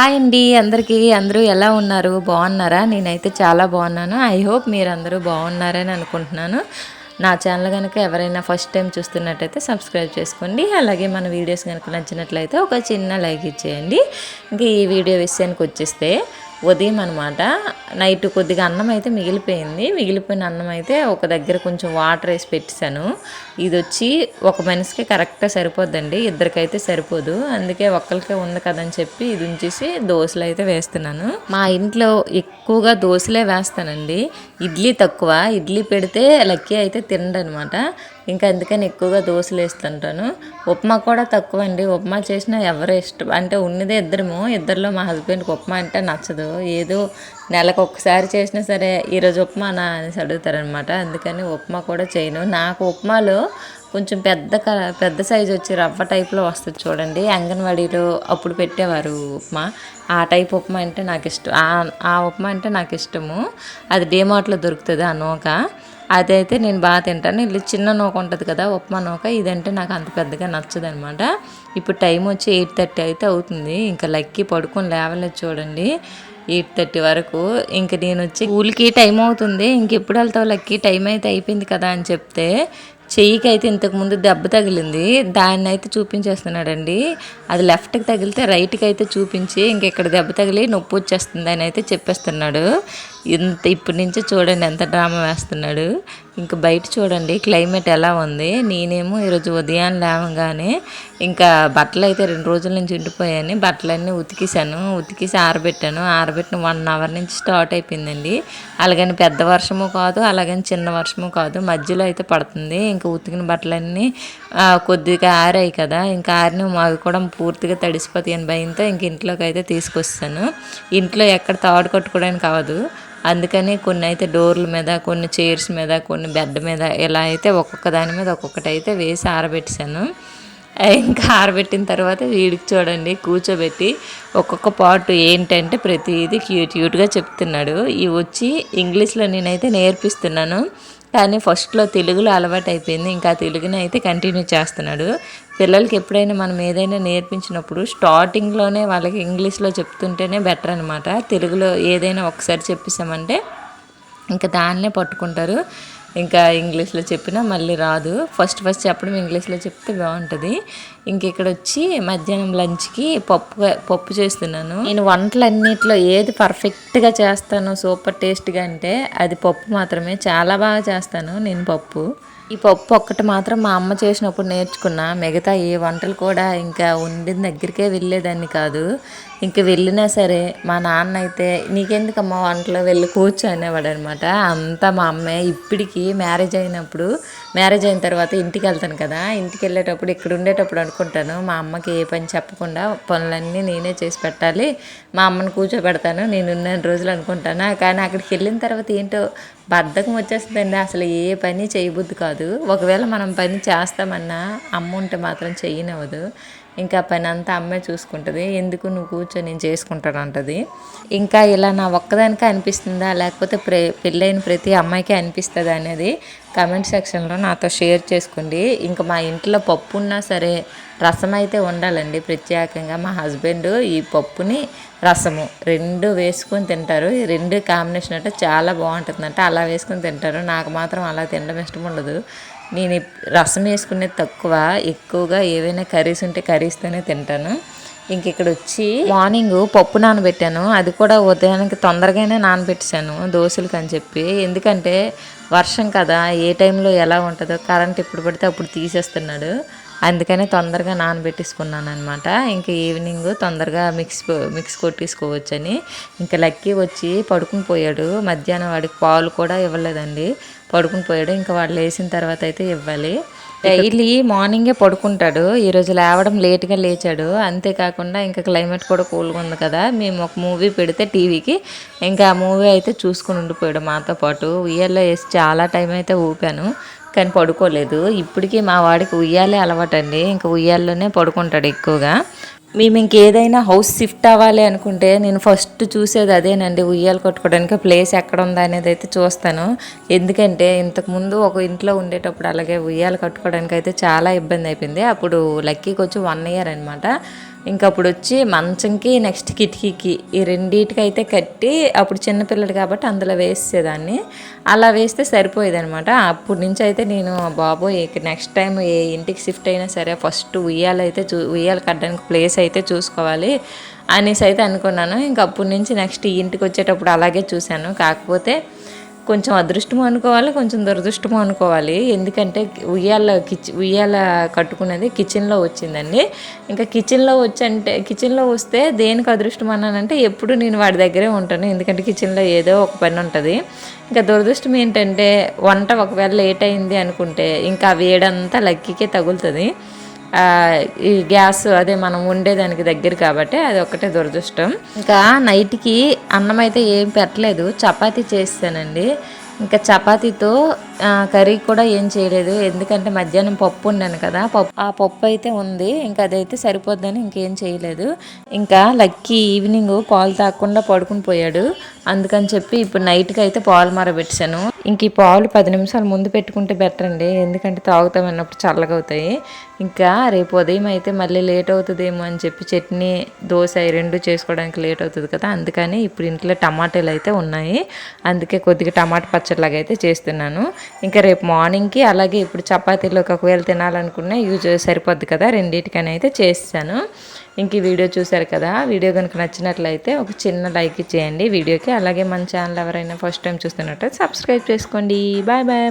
Hi అండి అందరికీ. అందరూ ఎలా ఉన్నారు? బాగున్నారా? నేనైతే చాలా బాగున్నాను. ఐ హోప్ మీరందరూ బాగున్నారని అనుకుంటున్నాను. నా ఛానల్ కనుక ఎవరైనా ఫస్ట్ టైం చూస్తున్నట్టయితే సబ్స్క్రైబ్ చేసుకోండి. అలాగే మన వీడియోస్ కనుక నచ్చినట్లయితే ఒక చిన్న లైక్ ఇచ్చేయండి. ఇంకా ఈ వీడియో విషయానికి వచ్చేస్తే ఉదయం అనమాట, నైట్ కొద్దిగా అన్నం అయితే మిగిలిపోయింది. మిగిలిపోయిన అన్నం అయితే ఒక దగ్గర కొంచెం వాటర్ వేసి పెట్టేశాను. ఇది వచ్చి ఒక మనిషికి కరెక్ట్గా సరిపోద్దండి, ఇద్దరికైతే సరిపోదు. అందుకే ఒక్కరికే ఉంది కదని చెప్పి ఇది ఉంచేసి దోశలు అయితే వేస్తున్నాను. మా ఇంట్లో ఎక్కువగా దోశలే వేస్తానండి, ఇడ్లీ తక్కువ. ఇడ్లీ పెడితే లక్కీ అయితే తినడనమాట. ఇంకా అందుకని ఎక్కువగా దోశలు వేస్తుంటాను. ఉప్మా కూడా తక్కువ అండి, ఉప్మా చేసినా ఎవరు ఇష్టం అంటే ఉన్నదే ఇద్దరము. ఇద్దరిలో మా హస్బెండ్కి ఉప్మా అంటే నచ్చదు. ఏదో నెలకు ఒక్కసారి చేసినా సరే ఈరోజు ఉప్మానా అనేసి అడుగుతారనమాట. అందుకని ఉప్మా కూడా చేయను. నాకు ఉప్మాలో కొంచెం పెద్ద సైజు వచ్చి రవ్వ టైప్లో వస్తుంది చూడండి, అంగన్వాడీలో అప్పుడు పెట్టేవారు ఉప్మా. ఆ టైప్ ఉప్మా అంటే నాకు ఇష్టం. ఆ ఉప్మా అంటే నాకు ఇష్టము. అది డీమార్ట్లో దొరుకుతుంది ఆ నూక. అదైతే నేను బాగా తింటాను. ఇల్లు చిన్న నూక ఉంటుంది కదా, ఉప్మా నూక. ఇదంటే నాకు అంత పెద్దగా నచ్చదు అనమాట. ఇప్పుడు టైం వచ్చి 8:30 అయితే అవుతుంది. ఇంకా లక్కీ పడుకొని లేవలేదు చూడండి 8:30 వరకు. ఇంక నేను వచ్చి స్కూల్కి టైం అవుతుంది, ఇంకెప్పుడు వెళ్తావు లక్కీ, టైం అయితే అయిపోయింది కదా అని చెప్తే చెయ్యికి అయితే ఇంతకుముందు దెబ్బ తగిలింది, దాన్ని అయితే చూపించేస్తున్నాడండి. అది లెఫ్ట్కి తగిలితే రైట్కి అయితే చూపించి ఇంకెక్కడ దెబ్బ తగిలి నొప్పి వచ్చేస్తుంది అని అయితే చెప్పేస్తున్నాడు. ఇప్పటి నుంచి చూడండి ఎంత డ్రామా వేస్తున్నాడు. ఇంకా బయట చూడండి క్లైమేట్ ఎలా ఉంది. నేనేమో ఈరోజు ఉదయాన్నే లేవగానే ఇంకా బట్టలు అయితే 2 రోజుల నుంచి ఉండిపోయాయని బట్టలన్నీ ఉతికేసాను. ఉతికేసి ఆరబెట్టాను. ఆరబెట్టిన 1 అవర్ నుంచి స్టార్ట్ అయిపోయిందండి. అలాగని పెద్ద వర్షము కాదు, అలాగని చిన్న వర్షము కాదు, మధ్యలో అయితే పడుతుంది. ఇంకా ఉతికిన బట్టలన్నీ కొద్దిగా ఆరాయి కదా, ఇంకా ఆరిన అవి కూడా పూర్తిగా తడిసిపోతాయి అని భయంతో ఇంక ఇంట్లోకి అయితే తీసుకొస్తాను. ఇంట్లో ఎక్కడ తాడు కట్టుకోవడానికి అవ్వదు. అందుకని కొన్ని అయితే డోర్ల మీద, కొన్ని చైర్స్ మీద, కొన్ని బెడ్ మీద ఇలా అయితే ఒక్కొక్క దాని మీద ఒక్కొక్కటి అయితే వేసి ఆరబెట్టాను. ఇంకా ఆరబెట్టిన తర్వాత వీడికి చూడండి కూర్చోబెట్టి ఒక్కొక్క పార్ట్ ఏంటంటే ప్రతిదీ క్యూట్గా చెప్తున్నాడు. ఇవి వచ్చి ఇంగ్లీష్లో నేనైతే నేర్పిస్తున్నాను, కానీ ఫస్ట్లో తెలుగులో అలవాటు అయిపోయింది. ఇంకా తెలుగుని అయితే కంటిన్యూ చేస్తున్నాడు. పిల్లలకి ఎప్పుడైనా మనం ఏదైనా నేర్పించినప్పుడు స్టార్టింగ్లోనే వాళ్ళకి ఇంగ్లీష్లో చెప్తుంటేనే బెటర్ అనమాట. తెలుగులో ఏదైనా ఒకసారి చెప్పేసామంటే ఇంకా దాన్నే పట్టుకుంటారు. ఇంకా ఇంగ్లీష్లో చెప్పినా మళ్ళీ రాదు. ఫస్ట్ చెప్పడం ఇంగ్లీష్లో చెప్తే బాగుంటుంది. ఇంక ఇక్కడ వచ్చి మధ్యాహ్నం లంచ్కి పప్పు చేస్తున్నాను. నేను వంటలన్నిటిలో ఏది పర్ఫెక్ట్గా చేస్తాను సూపర్ టేస్ట్గా అంటే అది పప్పు మాత్రమే. చాలా బాగా చేస్తాను నేను పప్పు. ఈ పప్పు ఒక్కటి మాత్రం మా అమ్మ చేసినప్పుడు నేర్చుకున్నా. మిగతా ఏ వంటలు కూడా ఇంకా వండిన దగ్గరికే వెళ్ళేదాన్ని కాదు. ఇంక వెళ్ళినా సరే మా నాన్న అయితే నీకెందుకమ్మా వంటలో వెళ్ళి కూర్చో అనేవాడు అనమాట. అంతా మా అమ్మే. ఇప్పటికీ మ్యారేజ్ అయిన తర్వాత ఇంటికి వెళ్తాను కదా, ఇంటికి వెళ్ళేటప్పుడు ఇక్కడ ఉండేటప్పుడు అనుకుంటాను మా అమ్మకి ఏ పని చెప్పకుండా పనులన్నీ నేనే చేసి పెట్టాలి, మా అమ్మని కూర్చోబెడతాను నేను ఉన్న రోజులు అనుకుంటాను. కానీ అక్కడికి వెళ్ళిన తర్వాత ఏంటో బద్ధకం వచ్చేస్తుందండి. అసలు ఏ పని చేయబుద్ధి కాదు. ఒకవేళ మనం పని చేస్తామన్నా అమ్మ ఉంటే మాత్రం చెయ్యనివ్వదు. ఇంకా పని అంతా అమ్మే చూసుకుంటుంది. ఎందుకు నువ్వు కూర్చో నేను చేసుకుంటాను అంటది. ఇంకా ఇలా నా ఒక్కదానికే అనిపిస్తుందా లేకపోతే పెళ్ళైన ప్రతి అమ్మాయికి అనిపిస్తుందా అనేది కమెంట్ సెక్షన్లో నాతో షేర్ చేసుకోండి. ఇంకా మా ఇంట్లో పప్పు ఉన్నా సరే రసం అయితే ఉండాలండి ప్రత్యేకంగా. మా హస్బెండ్ ఈ పప్పుని రసము 2 వేసుకొని తింటారు. ఈ 2 కాంబినేషన్ అంటే చాలా బాగుంటుందంట. అలా వేసుకొని తింటారు. నాకు మాత్రం అలా తినడం ఇష్టం ఉండదు. నేను రసం వేసుకునేది తక్కువ, ఎక్కువగా ఏవైనా కర్రీస్ ఉంటే కర్రీస్తోనే తింటాను. ఇంక ఇక్కడ వచ్చి మార్నింగ్ పప్పు నానబెట్టాను. అది కూడా ఉదయానికి తొందరగానే నానబెట్టేశాను దోశలకు అని చెప్పి. ఎందుకంటే వర్షం కదా, ఏ టైంలో ఎలా ఉంటుందో, కరెంట్ ఎప్పుడు పడితే అప్పుడు తీసేస్తున్నాడు. అందుకనే తొందరగా నానబెట్టేసుకున్నాను అనమాట. ఇంకా ఈవినింగ్ తొందరగా మిక్స్ కొట్టేసుకోవచ్చని. ఇంకా లక్కీ వచ్చి పడుకుని పోయాడు. మధ్యాహ్నం వాడికి పాలు కూడా ఇవ్వలేదండి, పడుకుని పోయాడు. ఇంకా వాడు లేచిన తర్వాత అయితే ఇవ్వాలి. డైలీ మార్నింగే పడుకుంటాడు. ఈరోజు లేవడం లేట్గా లేచాడు. అంతేకాకుండా ఇంకా క్లైమేట్ కూడా కూల్గా ఉంది కదా, మేము ఒక మూవీ పెడితే టీవీకి ఇంకా ఆ మూవీ అయితే చూసుకుని ఉండిపోయాడు మాతో పాటు. ఉయ్యాల్లో వేసి చాలా టైం అయితే ఊపాను, కానీ పడుకోలేదు. ఇప్పటికీ మా వాడికి ఉయ్యాలే అలవాటండి. ఇంకా ఉయ్యాల్లోనే పడుకుంటాడు ఎక్కువగా. మేము ఇంకేదైనా హౌస్ షిఫ్ట్ అవ్వాలి అనుకుంటే నేను ఫస్ట్ చూసేది అదేనండి, ఉయ్యాలు కట్టుకోవడానికి ప్లేస్ ఎక్కడ ఉందా అనేది అయితే చూస్తాను. ఎందుకంటే ఇంతకుముందు ఒక ఇంట్లో ఉండేటప్పుడు అలాగే ఉయ్యాలు కట్టుకోవడానికి అయితే చాలా ఇబ్బంది అయిపోయింది. అప్పుడు లక్కీకి వచ్చి 1 ఇయర్ అనమాట. ఇంకా అప్పుడు వచ్చి మంచంకి నెక్స్ట్ కిటికీకి ఈ రెండింటికి అయితే కట్టి అప్పుడు చిన్నపిల్లడు కాబట్టి అందులో వేసేదాన్ని. అలా వేస్తే సరిపోయేది అనమాట. అప్పటి నుంచి అయితే నేను బాబోయ్ నెక్స్ట్ టైం ఏ ఇంటికి షిఫ్ట్ అయినా సరే ఫస్ట్ ఉయ్యాల కట్టడానికి ప్లేస్ అయితే చూసుకోవాలి అనేసి అయితే అనుకున్నాను. ఇంక అప్పటి నుంచి నెక్స్ట్ ఈ ఇంటికి వచ్చేటప్పుడు అలాగే చూశాను. కాకపోతే కొంచెం అదృష్టము అనుకోవాలి, కొంచెం దురదృష్టము అనుకోవాలి. ఎందుకంటే ఉయ్యాల కట్టుకునేది కిచెన్లో వచ్చిందండి. ఇంకా కిచెన్లో వస్తే దేనికి అదృష్టం అన్నానంటే ఎప్పుడు నేను వాడి దగ్గరే ఉంటాను. ఎందుకంటే కిచెన్లో ఏదో ఒక పని ఉంటుంది. ఇంకా దురదృష్టం ఏంటంటే వంట ఒకవేళ లేట్ అయింది అనుకుంటే ఇంకా ఆ వేడంతా లక్కీకే తగులుతుంది. ఈ గ్యాస్ అదే మనం ఉండేదానికి దగ్గర కాబట్టి అది ఒక్కటే దురదృష్టం. ఇంకా నైట్కి అన్నం అయితే ఏం పెట్టలేదు, చపాతీ చేస్తానండి. ఇంకా చపాతీతో కర్రీ కూడా ఏం చేయలేదు. ఎందుకంటే మధ్యాహ్నం పప్పు ఉన్నాను కదా, ఆ పప్పు అయితే ఉంది. ఇంకా అదైతే సరిపోద్దని ఇంకేం చేయలేదు. ఇంకా లక్కీ ఈవినింగ్ పాలు తాగకుండా పడుకుని పోయాడు. అందుకని చెప్పి ఇప్పుడు నైట్కి అయితే పాలు మరబెట్టాను. ఇంక ఈ పాలు 10 నిమిషాలు ముందు పెట్టుకుంటే బెటర్ అండి. ఎందుకంటే తాగుతాం అన్నప్పుడు చల్లగా అవుతాయి. ఇంకా రేపు ఉదయం అయితే మళ్ళీ లేట్ అవుతుందేమో అని చెప్పి చట్నీ దోశ రెండు చేసుకోవడానికి లేట్ అవుతుంది కదా, అందుకని ఇప్పుడు ఇంట్లో టమాటాలు అయితే ఉన్నాయి. అందుకే కొద్దిగా టమాటా పచ్చడిలాగా అయితే చేస్తున్నాను. ఇంకా రేపు మార్నింగ్కి అలాగే ఇప్పుడు చపాతీలోకి ఒకవేళ తినాలనుకున్నా యూజ్ సరిపోద్ది కదా, రెండింటికని అయితే చేస్తాను. ఇంక ఈ వీడియో చూసారు కదా, వీడియో కనుక నచ్చినట్లయితే ఒక చిన్న లైక్ ఇచ్చేయండి వీడియోకి. అలాగే మన ఛానల్ ఎవరైనా ఫస్ట్ టైం చూస్తున్నట్టు సబ్స్క్రైబ్ చేసుకోండి. Bye bye.